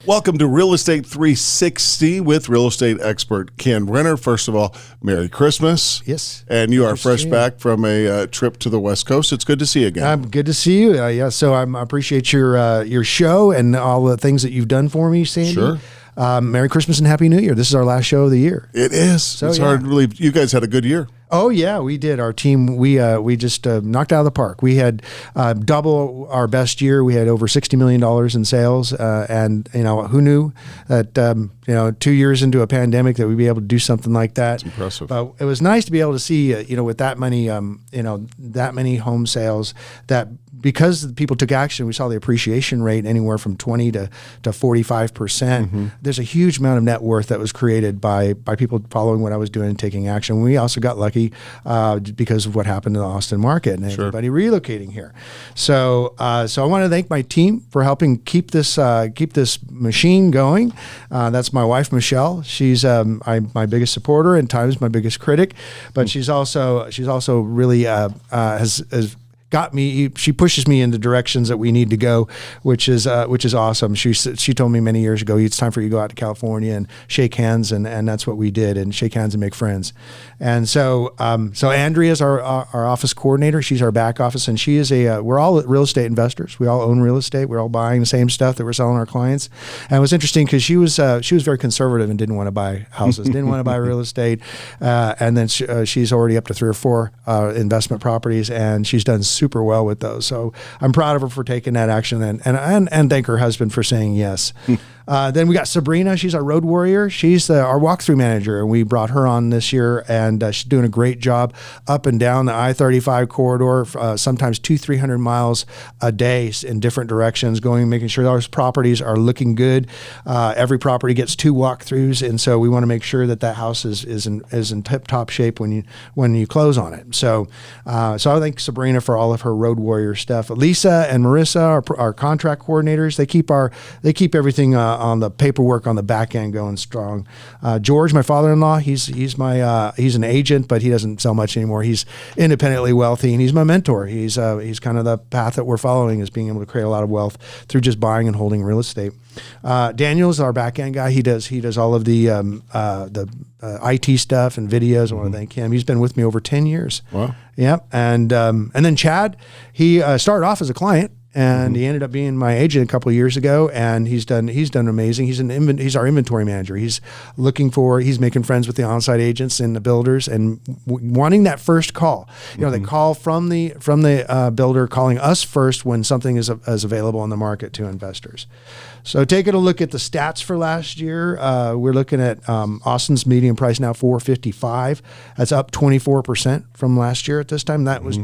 Welcome to Real Estate 360 with real estate expert Kenn Renner. First of all, Merry Christmas. Yes. And you are fresh back from a trip to the West Coast. It's good to see you again. I'm good to see you. So I appreciate your show and all the things that you've done for me, Sandy. Sure. Merry Christmas and Happy New Year. This is our last show of the year. It is. It's hard to believe. You guys had a good year. Oh yeah, we did. Our team, we just knocked out of the park. We had double our best year. We had over $60 million in sales, and who knew that 2 years into a pandemic that we'd be able to do something like that. It's impressive. But it was nice to be able to see, with that many, that many home sales, that because people took action, we saw the appreciation rate anywhere from 20 to 45%. Mm-hmm. There's a huge amount of net worth that was created by people following what I was doing and taking action. We also got lucky because of what happened in the Austin market and everybody relocating here. So I want to thank my team for helping keep this machine going. That's my wife, Michelle. She's my biggest supporter and times my biggest critic, but she's also really has got me. She pushes me in the directions that we need to go, which is awesome. She told me many years ago, it's time for you to go out to California and shake hands, and that's what we did, and shake hands and make friends. And so Andrea's our office coordinator. She's our back office, and she is we're all real estate investors. We all own real estate. We're all buying the same stuff that we're selling our clients. And it was interesting because she was very conservative and didn't want to buy houses, didn't want to buy real estate, and then she's already up to 3 or 4 investment properties, and she's done super well with those. So I'm proud of her for taking that action, and thank her husband for saying yes. Then we got Sabrina. She's our road warrior. She's our walkthrough manager, and we brought her on this year, and she's doing a great job up and down the I-35 corridor, sometimes 200-300 miles a day in different directions, making sure those properties are looking good. Every property gets 2 walkthroughs, and so we want to make sure that house is in tip-top shape when you close on it. So I thank Sabrina for all of her road warrior stuff. Lisa and Marissa, our contract coordinators, they keep everything on the paperwork on the back end going strong. George, my father-in-law, he's an agent, but he doesn't sell much anymore. He's independently wealthy, and he's my mentor. He's kind of the path that we're following, is being able to create a lot of wealth through just buying and holding real estate. Daniel's our back end guy. He does all of the IT stuff and videos. I want to thank him. He's been with me over 10 years. Wow. Yep. And then Chad, he started off as a client, and he ended up being my agent a couple of years ago, and he's done amazing. He's our inventory manager. He's making friends with the on-site agents and the builders, and wanting that first call. They call from the builder, calling us first when something is available on the market to investors. So taking a look at the stats for last year, we're looking at Austin's median price now $455. That's up 24% from last year at this time. That was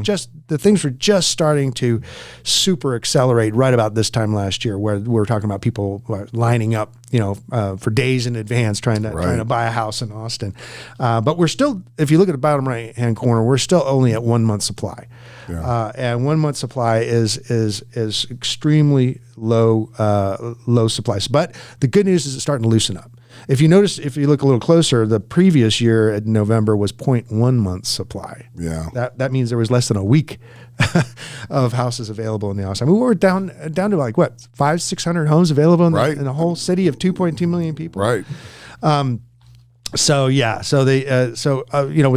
things were just starting to super accelerate right about this time last year, where we're talking about people lining up, for days in advance trying to buy a house in Austin. But we're still, if you look at the bottom right hand corner, we're still only at 1 month supply. Yeah. And 1 month supply is extremely low supplies. But the good news is it's starting to loosen up. If you look a little closer, the previous year in November was 0.1 months supply. Yeah. That means there was less than a week of houses available in the Austin. I mean, we were down to like what, 500-600 homes available in a whole city of 2.2 million people. Right. So with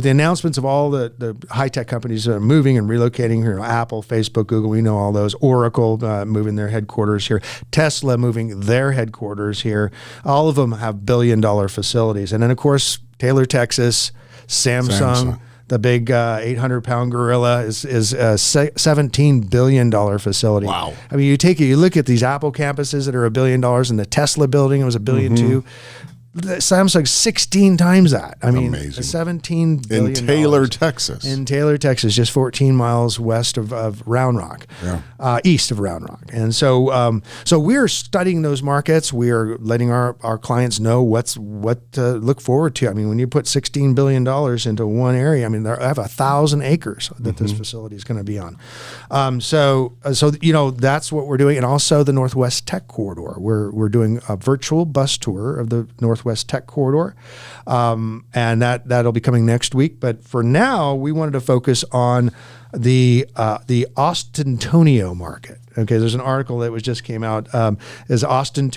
the announcements of all the high tech companies moving and relocating, Apple, Facebook, Google, we know all those. Oracle moving their headquarters here. Tesla moving their headquarters here. All of them have $1 billion facilities, and then of course Taylor, Texas, Samsung. The big 800-pound gorilla is a $17 billion facility. Wow! I mean, you look at these Apple campuses that are $1 billion, and the Tesla building, it was $1 billion too. Samsung's 16 times that. I mean, amazing. $17 billion. In Taylor, Texas. In Taylor, Texas, just 14 miles west of Round Rock, east of Round Rock. And so we're studying those markets. We are letting our clients know what to look forward to. I mean, when you put $16 billion into one area, I mean, I have 1,000 acres that this facility is going to be on. So that's what we're doing. And also the Northwest Tech Corridor. We're doing a virtual bus tour of the Northwest Tech Corridor, and that'll be coming next week. But for now, we wanted to focus on the Austintonio market. Okay, there's an article that just came out. Is Austin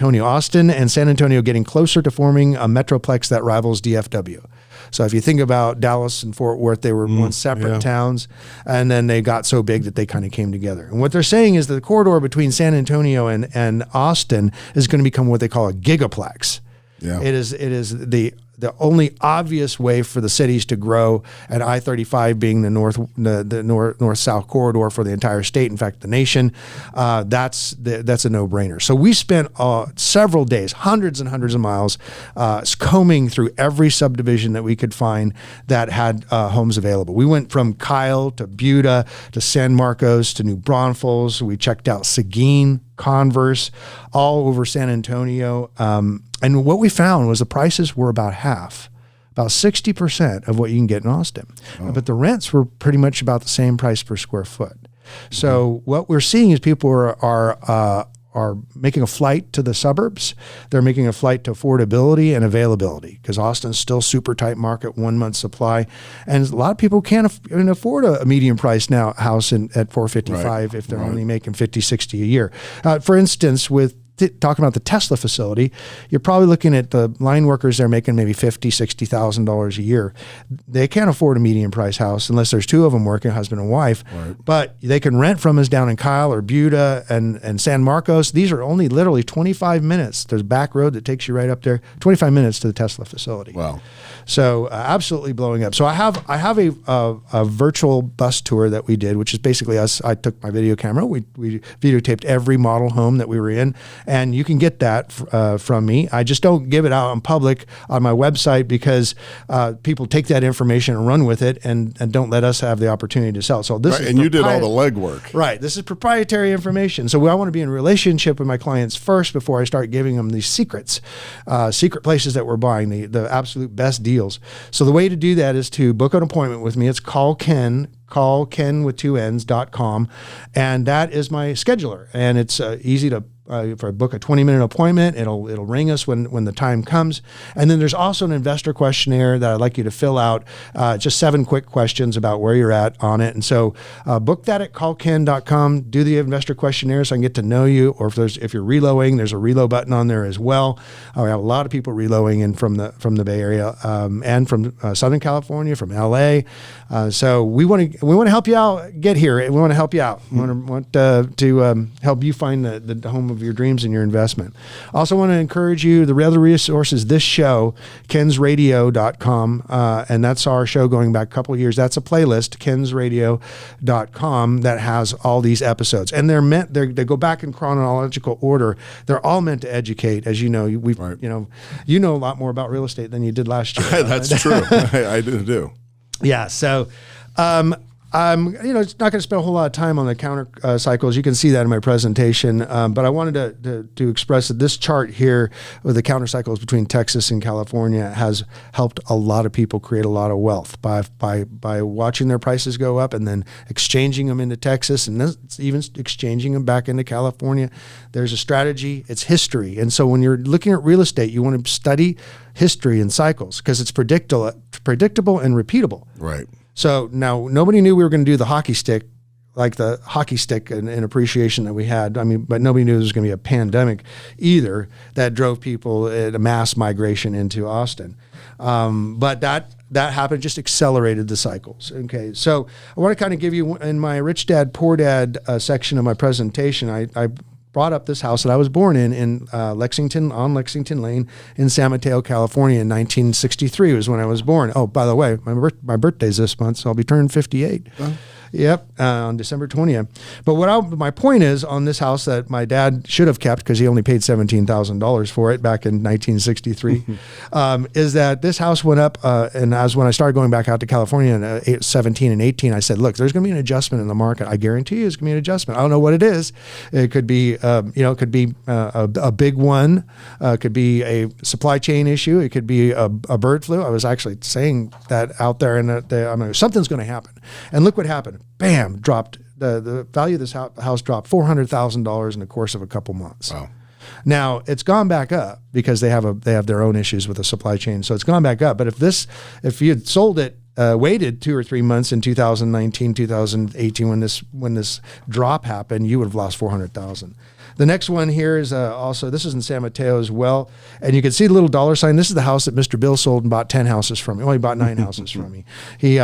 and San Antonio getting closer to forming a metroplex that rivals DFW? So if you think about Dallas and Fort Worth, they were once separate towns, and then they got so big that they kind of came together. And what they're saying is that the corridor between San Antonio and Austin is going to become what they call a gigaplex. Yeah. It is the only obvious way for the cities to grow, and I-35 being the north-south corridor for the entire state, in fact, the nation. That's a no-brainer. So we spent several days, hundreds and hundreds of miles, combing through every subdivision that we could find that had homes available. We went from Kyle to Buda to San Marcos to New Braunfels. We checked out Seguin, Converse, all over San Antonio. And what we found was the prices were about half, about 60% of what you can get in Austin. Oh. But the rents were pretty much about the same price per square foot. So what we're seeing is people are making a flight to the suburbs. They're making a flight to affordability and availability, because Austin's still super tight market, 1 month supply. And a lot of people can't afford a medium price now house at $455 if they're only making $50, $60 a year. For instance, with talking about the Tesla facility, you're probably looking at the line workers there making maybe $50,000, $60,000 a year. They can't afford a medium price house unless there's two of them working, husband and wife. Right. But they can rent from us down in Kyle or Buda and San Marcos. These are only literally 25 minutes. There's a back road that takes you right up there, 25 minutes to the Tesla facility. Wow. So absolutely blowing up. So I have a virtual bus tour that we did, which is basically us. I took my video camera. We videotaped every model home that we were in, and you can get that from me. I just don't give it out in public on my website because people take that information and run with it and don't let us have the opportunity to sell. So this is you did all the legwork. Right. This is proprietary information. So I want to be in relationship with my clients first before I start giving them these secret places that we're buying, the absolute best deals. So the way to do that is to book an appointment with me. It's call Kenn with 2 N's.com. And that is my scheduler. And it's easy to if I book a 20-minute appointment, it'll ring us when the time comes. And then there's also an investor questionnaire that I'd like you to fill out, just 7 quick questions about where you're at on it. And so book that at callkenn.com, do the investor questionnaire so I can get to know you. Or if you're reloading, there's a reload button on there as well. We have a lot of people reloading in from the Bay Area and from Southern California, from LA. So we want to help you out. Get here. We want to help you out. We want to help you find the home of your dreams and your investment. Also want to encourage you, the other resources, this show, kensradio.com, and that's our show going back a couple of years. That's a playlist, kensradio.com, that has all these episodes. And they go back in chronological order. They're all meant to educate. As you know, you know a lot more about real estate than you did last year. That's true. I do. Yeah. So, it's not going to spend a whole lot of time on the counter cycles. You can see that in my presentation. But I wanted to express that this chart here with the counter cycles between Texas and California has helped a lot of people create a lot of wealth by watching their prices go up and then exchanging them into Texas and then even exchanging them back into California. There's a strategy. It's history. And so when you're looking at real estate, you want to study history and cycles because it's predictable and repeatable. Right. So now nobody knew we were going to do the hockey stick, like the hockey stick in appreciation that we had. I mean, but nobody knew there was going to be a pandemic either that drove people at a mass migration into Austin. But that happened, just accelerated the cycles. Okay, so I want to kind of give you in my Rich Dad, Poor Dad section of my presentation, I brought up this house that I was born in Lexington Lane in San Mateo, California in 1963 was when I was born. Oh, by the way, my birthday's this month, so I'll be turning 58. Oh. Yep, on December 20th. But my point is on this house that my dad should have kept because he only paid $17,000 for it back in 1963, is that this house went up, and as when I started going back out to California in 17 and 18, I said, look, there's going to be an adjustment in the market. I guarantee you there's going to be an adjustment. I don't know what it is. It could be, a big one. It could be a supply chain issue. It could be a bird flu. I was actually saying that out there, and something's going to happen. And look what happened. Bam, dropped the value of this house dropped $400,000 in the course of a couple months. Wow. Now it's gone back up because they have their own issues with the supply chain, so it's gone back up. But if you had sold it waited 2 or 3 months in 2019, 2018 when this drop happened, you would have lost $400,000. The next one here is also, this is in San Mateo as well. And you can see the little dollar sign. This is the house that Mr. Bill sold and bought 10 houses from me. Well, he bought 9 houses from me. He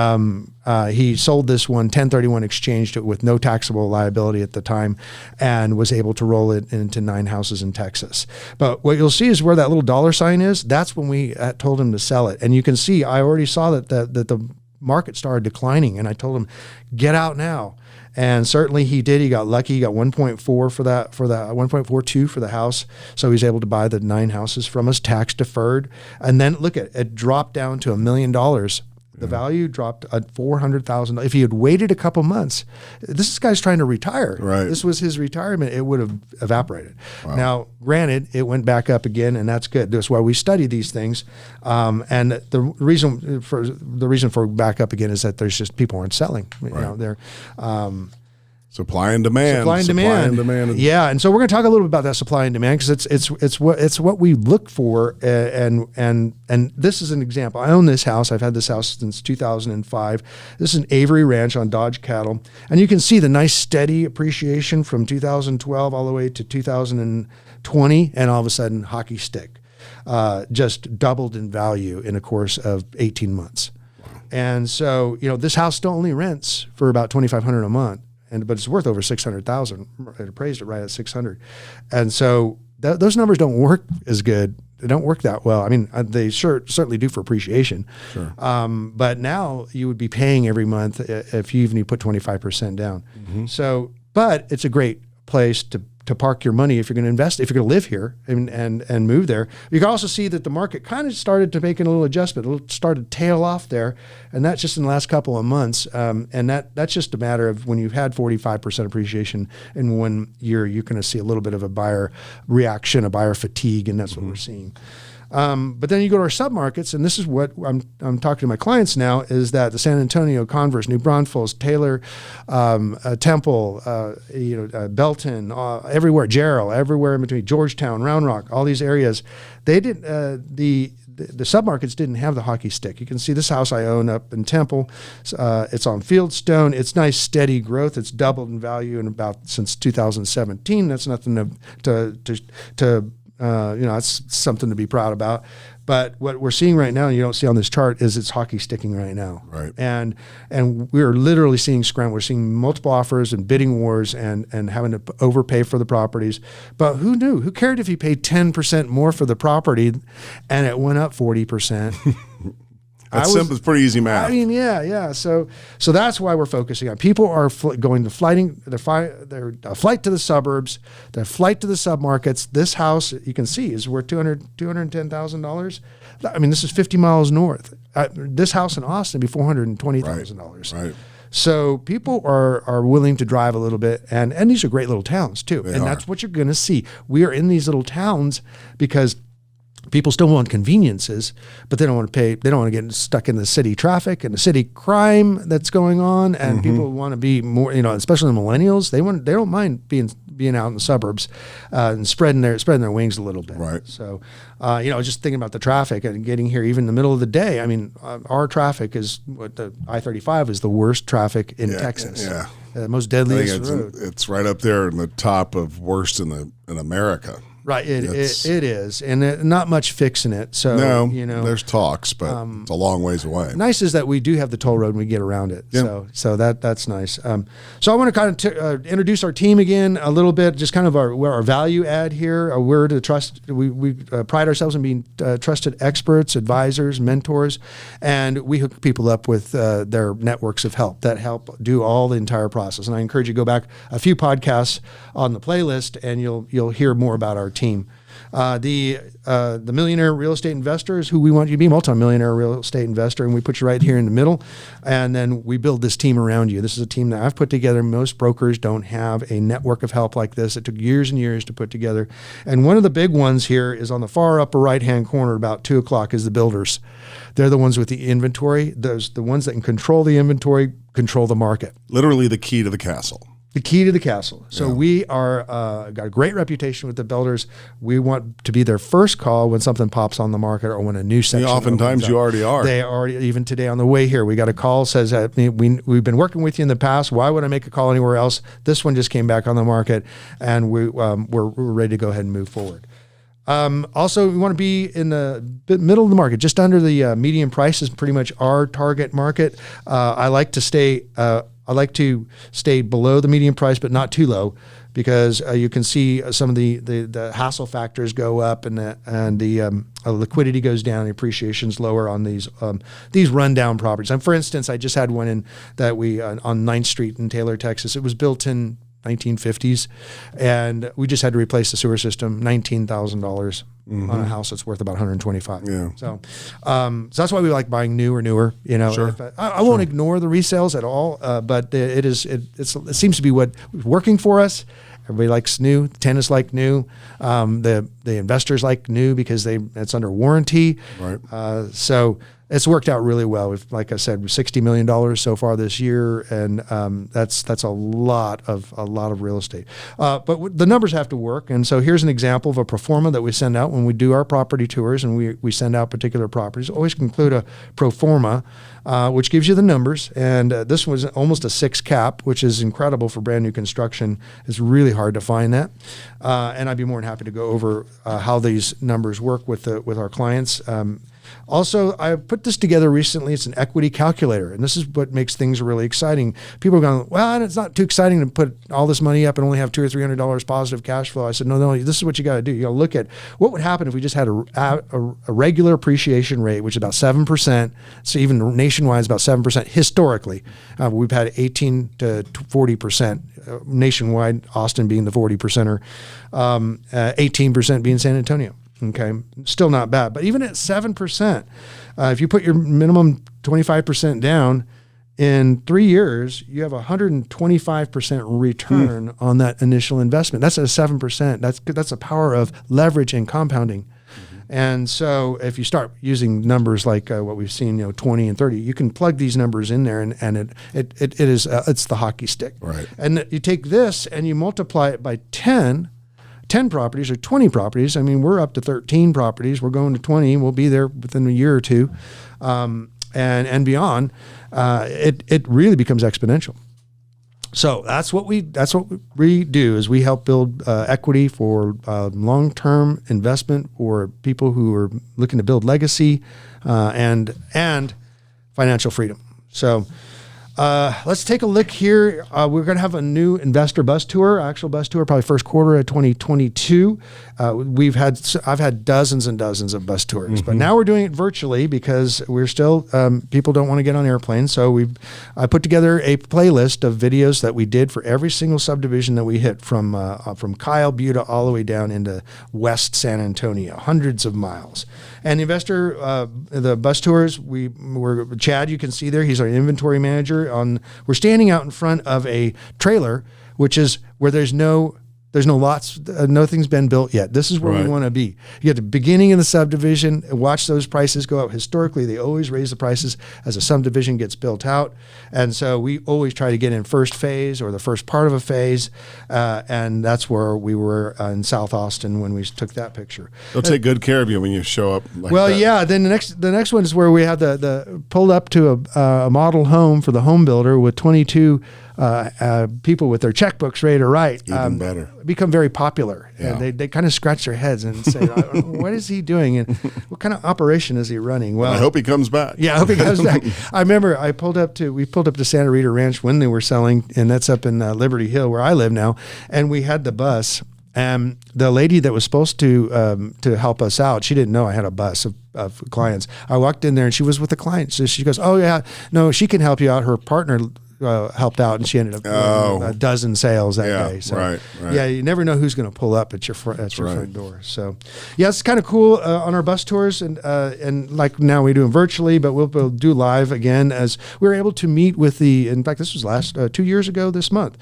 sold this one, 1031 exchanged it with no taxable liability at the time, and was able to roll it into 9 houses in Texas. But what you'll see is where that little dollar sign is. That's when we told him to sell it. And you can see, I already saw that the market started declining, and I told him, get out now. And certainly he did. He got lucky. He got 1.4 for that 1.42 for the house. So he's able to buy the 9 houses from us, tax deferred. And then look at it, dropped down to $1 million. The value dropped at $400,000. If he had waited a couple months, this guy's trying to retire. Right. This was his retirement. It would have evaporated. Wow. Now, granted, it went back up again, and that's good. That's why we study these things. And the reason for back up again is that there's just people aren't selling. You know, they're supply and demand. Supply and demand. Yeah, and so we're going to talk a little bit about that supply and demand, because it's what we look for, and this is an example. I own this house. I've had this house since 2005. This is an Avery Ranch on Dodge Cattle, and you can see the nice steady appreciation from 2012 all the way to 2020, and all of a sudden hockey stick, just doubled in value in a course of 18 months. And so, you know, this house still only rents for about $2,500 a month. But it's worth over $600,000. It appraised it right at $600,000, and so those numbers don't work as good. They don't work that well. I mean, they certainly do for appreciation. Sure. But now you would be paying every month if you put 25% down. Mm-hmm. So, but it's a great place to park your money if you're going to invest, if you're going to live here and move there. You can also see that the market kind of started to make a little adjustment. It started to tail off there, and that's just in the last couple of months. And that's just a matter of when you've had 45% appreciation in 1 year, you're going to see a little bit of a buyer reaction, a buyer fatigue, and that's what we're seeing. But then you go to our submarkets, and this is what I'm talking to my clients now, is that the San Antonio, Converse, New Braunfels, Taylor, Temple, Belton, everywhere, Jarrell, everywhere in between, Georgetown, Round Rock, all these areas, they didn't, the submarkets didn't have the hockey stick. You can see this house I own up in Temple. It's on Fieldstone. It's nice, steady growth. It's doubled in value since 2017. That's nothing to that's something to be proud about. But what we're seeing right now, and you don't see on this chart, is it's hockey sticking right now. Right. And we're literally seeing scramble. We're seeing multiple offers and bidding wars and having to overpay for the properties. But who knew? Who cared if you paid 10% more for the property and it went up 40%? That's simple. It's pretty easy math. I mean, yeah. So that's why we're focusing on. People are going to flight to the suburbs, their flight to the submarkets. This house, you can see, is worth $210,000. I mean, this is 50 miles north. This house in Austin would be $420,000. Right. So people are willing to drive a little bit, and these are great little towns too. They are. That's what you're going to see. We are in these little towns because people still want conveniences, but they don't want to pay. They don't want to get stuck in the city traffic and the city crime that's going on. And people want to be more, especially the millennials. They don't mind being out in the suburbs and spreading their wings a little bit. Right. So, just thinking about the traffic and getting here even in the middle of the day. I mean, our traffic is the I-35 is the worst traffic in Texas. Yeah. Most deadliest road. It's right up there in the top of worst in America. Right, it is, and not much fixing it. So there's talks, but it's a long ways away. Nice is that we do have the toll road and we get around it. Yeah. So that's nice. So I want to kind of introduce our team again a little bit, just kind of our value add here. We're to trust. We pride ourselves in being trusted experts, advisors, mentors, and we hook people up with their networks of help that help do all the entire process. And I encourage you to go back a few podcasts on the playlist, and you'll hear more about our team. The millionaire real estate investor is who we want you to be, multi-millionaire real estate investor, and we put you right here in the middle, and then we build this team around you. This is a team that I've put together. Most brokers don't have a network of help like this. It took years and years to put together, and one of the big ones here is on the far upper right-hand corner, about 2 o'clock, is the builders. They're the ones with the inventory. The ones that can control the inventory, control the market. Literally the key to the castle. the key to the castle. So we are got a great reputation with the builders. We want to be their first call when something pops on the market or when a new section. Oftentimes you already are. They already, even today on the way here, we got a call says we've been working with you in the past. Why would I make a call anywhere else? This one just came back on the market, and we're ready to go ahead and move forward. Also, we want to be in the middle of the market, just under the median price is pretty much our target market. I like to stay below the median price, but not too low, because you can see some of the hassle factors go up, and the liquidity goes down, the appreciation's lower on these rundown properties. And for instance, I just had one on 9th Street in Taylor, Texas. It was built in 1950s, and we just had to replace the sewer system, $19,000 on a house that's worth about 125. Yeah. So that's why we like buying new or newer. Sure. I won't ignore the resales at all, but it seems to be what is working for us. Everybody likes new. The tenants like new. The investors like new because it's under warranty. Right. So it's worked out really well. We've, like I said, $60 million so far this year, and that's a lot of real estate. But the numbers have to work, and so here's an example of a pro forma that we send out when we do our property tours, and we send out particular properties. Always include a pro forma, which gives you the numbers. And this was almost a 6 cap, which is incredible for brand new construction. It's really hard to find that, and I'd be more than happy to go over how these numbers work with our clients. Also, I put this together recently. It's an equity calculator, and this is what makes things really exciting. People are going, well, it's not too exciting to put all this money up and only have $200 or $300 positive cash flow. I said, no, this is what you got to do. You got to look at what would happen if we just had a regular appreciation rate, which is about 7%. So even nationwide, it's about 7% historically. We've had 18 to 40% nationwide, Austin being the 40%er, 18% being San Antonio. Okay, still not bad, but even at 7%, if you put your minimum 25% down, in 3 years, you have 125% return on that initial investment. That's at 7%. That's the power of leverage and compounding. And so if you start using numbers like what we've seen, 20 and 30, you can plug these numbers in there, and it is it's the hockey stick. Right. And you take this and you multiply it by 10 properties or 20 properties. I mean, we're up to 13 properties. We're going to 20. We'll be there within a year or two, and beyond. It really becomes exponential. So that's what we do is we help build equity for long-term investment for people who are looking to build legacy and financial freedom. So. Let's take a look here. We're going to have a new investor bus tour, actual bus tour, probably first quarter of 2022. I've had dozens and dozens of bus tours, but now we're doing it virtually because we're still people don't want to get on airplanes. So I put together a playlist of videos that we did for every single subdivision that we hit from Kyle Buda all the way down into West San Antonio, hundreds of miles. And the bus tours, we're Chad, you can see there, he's our inventory manager. We're standing out in front of a trailer, which is where there's no lots, nothing's been built yet. This is where we want to be. You get the beginning of the subdivision, watch those prices go up. Historically, they always raise the prices as a subdivision gets built out. And so we always try to get in first phase or the first part of a phase. And that's where we were in South Austin when we took that picture. They'll take good care of you when you show up like that. Yeah. Then the next one is where we have the pulled up to a model home for the home builder with 22 people with their checkbooks ready to write. Even better. Become very popular. Yeah. And they kind of scratch their heads and say, what is he doing? And what kind of operation is he running? Well, I hope he comes back. Yeah, I hope he comes back. I remember we pulled up to Santa Rita Ranch when they were selling, and that's up in Liberty Hill where I live now. And we had the bus. And the lady that was supposed to help us out, she didn't know I had a bus of clients. I walked in there and she was with the client. So she goes, oh yeah, no, she can help you out. Her partner helped out, and she ended up a dozen sales that day. So, right. Yeah, you never know who's going to pull up at your front door. So, yeah, it's kind of cool on our bus tours, and like now we do them virtually, but we'll do live again as we were able to meet with in fact, this was 2 years ago this month,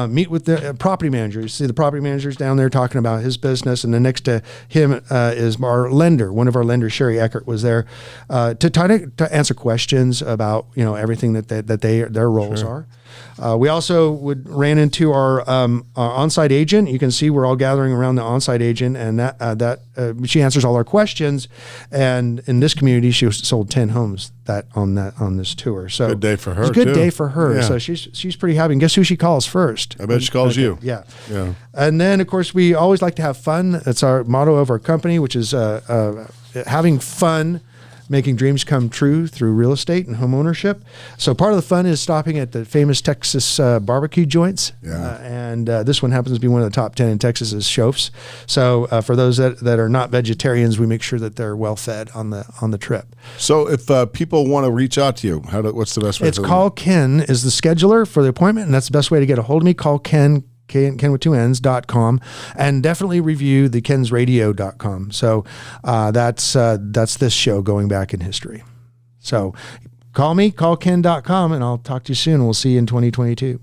meet with the property manager. You see the property manager's down there talking about his business, and then next to him is our lender. One of our lenders, Sherry Eckert, was there to try to answer questions about everything that their roles. folks are. We also ran into our on-site agent. You can see we're all gathering around the on-site agent, and she answers all our questions. And in this community, she sold 10 homes on this tour. So good day for her. It's a good too. day for her. Yeah. So she's pretty happy. And guess who she calls first? I bet she calls you. Yeah. Yeah. And then, of course, we always like to have fun. That's our motto of our company, which is having fun, making dreams come true through real estate and home ownership. So part of the fun is stopping at the famous Texas barbecue joints. Yeah. And this one happens to be one of the top 10 in Texas is Schoaf's. So for those that are not vegetarians, we make sure that they're well fed on the trip. So if people want to reach out to you, what's the best way? It's Call Kenn is the scheduler for the appointment, and that's the best way to get a hold of me. Call Kenn. Kenn with 2 N's.com, and definitely review the kensradio.com. So that's this show going back in history. So call me, call Kenn.com, and I'll talk to you soon. We'll see you in 2022.